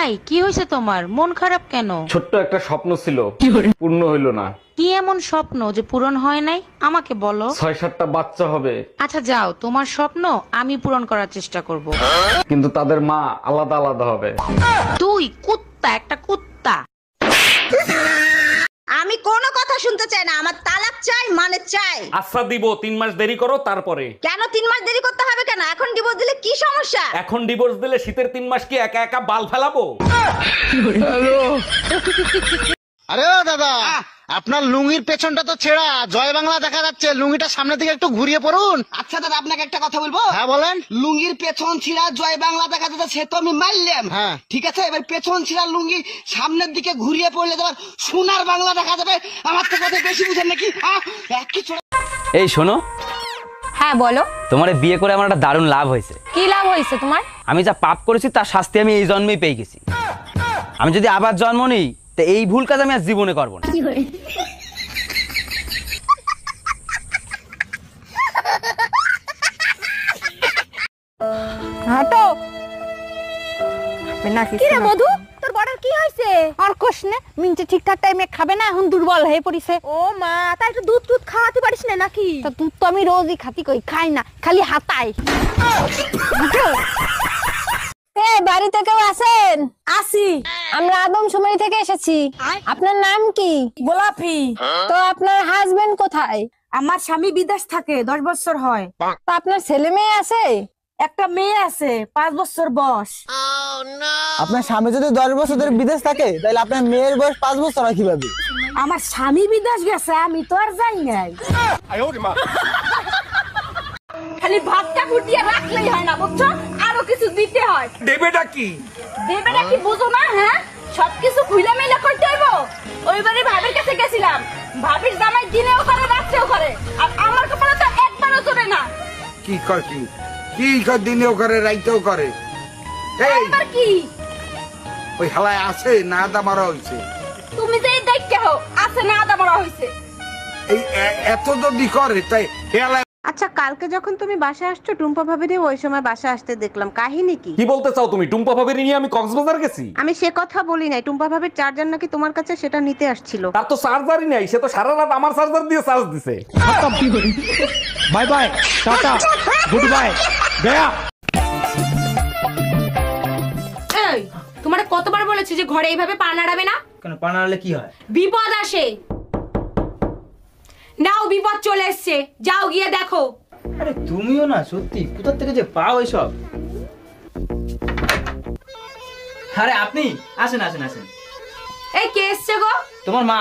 এই কি হয়েছে তোমার? মন খারাপ কেন? ছোট্ট একটা স্বপ্ন ছিল, পূর্ণ হইল না। কি এমন স্বপ্ন যে পূরণ হয় নাই আমাকে বলো। 6-7টা বাচ্চা হবে, আচ্ছা যাও, তোমার স্বপ্ন আমি পূরণ করার চেষ্টা করব। কিন্তু তাদের মা আলাদা আলাদা হবে। তুই কুত্তা, একটা কুত্তা। আমি কোনো কথা শুনতে চাই না, আমার তালাক চাই, মানে চাই। আচ্ছা দিব, 3 মাস দেরি করো তারপরে। কেন 3 মাস দেরি করতে হবে কেন? এখন ডিভোর্স দিলে কি সমস্যা? এখন ডিভোর্স দিলে শীতের 3 মাস কি একা একা বাল ফেলাবো? আরে ও দাদা, আপনার লুঙ্গির পেছনটা তো ছেঁড়া, জয় বাংলা দেখা যাচ্ছে। লুঙ্গিটা সামনের দিকে একটু ঘুরিয়ে পড়ুন। আচ্ছা দাদা, আপনাকে একটা কথা বলবো। হ্যাঁ বলেন। লুঙ্গির পেছন ছিঁড়া জয় বাংলা দেখা যাচ্ছে, সে তো আমি মারলাম। হ্যাঁ। ঠিক আছে, এবার পেছন ছিঁড়া লুঙ্গি সামনের দিকে ঘুরিয়ে পড়লে তোমার সোনার বাংলা দেখা যাবে। আমার তো কথা বেশি বুঝেন নাকি? কিছু এই শোনো, হ্যাঁ বলো। তোমারে বিয়ে করে আমার একটা দারুণ লাভ হয়েছে। কি লাভ হয়েছে তোমার? আমি যা পাপ করেছি তার শাস্তি আমি এই জন্মেই পেয়ে গেছি। আমি যদি আবার জন্ম নিই তো এই ভুল কাজ আমি আর জীবনে করবো না। হাঁটো কি রে মধু, তোর বড়র কি হয়েছে? আর কোশ না, মিনচে ঠিকঠাক টাইমে খাবে না, এখন দুর্বল হয়ে পড়িছে। ও মা, তাই একটু দুধ টুধ খাওয়াতে পারিস না নাকি? তা দুধ তো আমি রোজই খাতি, কই খাই না, খালি হাতাই। বাড়িতে কেউ আছেন? আসি, আমরা আদমশুমারি থেকে এসেছি। আপনার নাম কি? গোলাপি। তো আপনার হাজবেন্ড কোথায়? আমার স্বামী বিদেশ থাকে, 10 বছর হয়। তো আপনার ছেলে মেয়ে আছে? একটা মেয়ে আছে, 5 বছর বয়স। আপনার স্বামী যদি 10 বছর ধরে বিদেশ থাকে, তাহলে আপনার মেয়ের বয়স 5 বছর হয় কিভাবে? আমার স্বামী বিদেশ গেছে, আমি তো আর যাই নাই। খালি ভাতটা ফুটিয়ে রাখলেই হয় না, বুঝছো? আরো কিছু দিতে হয়। দেবেটা কি? দেবেটা কি বুঝো না? হ্যাঁ, সবকিছু খুইলা মেলা করতে হইব। ওইবারে ভাবির কাছে গেছিলাম, ভাবির জামাই দিনেও করে রাত্রেও করে, আর আমার কপালে তো একবারও চলে না। কি কয় কি কি কয়, দিনেও করে রাইতেও করে। এই একবার কি ওই হালায় আছে না আদা মারা হইছে? তুমি যে দেখতে হো আছে না আদা বড় হইছে। এই এত যদি করে তাই হেলায়। আচ্ছা, কালকে যখন তুমি বাসায় আসছো, টুম্পা ভাবিরে ওই সময় বাসায় আসতে দেখলাম, কাহিনী কি? কি বলতে চাও তুমি? টুম্পা ভাবির নিয়ে আমি কক্সবাজার গেছি? আমি সে কথা বলি নাই, টুম্পা ভাবির চার্জার নাকি তোমার কাছে, সেটা নিতে আসছিল। তার তো চার্জারই নাই, সে তো সারা রাত আমার চার্জার দিয়ে চার্জ দিছে। Bye bye, tata, good bye, Gaya. এই, তোমারে কতবার বলেছি যে ঘরে এইভাবে পা নাড়াবে না? কেন পা নাড়ালে কি হয়? বিপদ আসে। নাও, বিপদ চলে এসছে, যাও গিয়ে দেখো। আরে তুমিও না, সত্যি কোথা থেকে যে পাও এসব? আরে আপনি আসেন আসেন আসেন। এই কে এসছে গো? তোমার মা।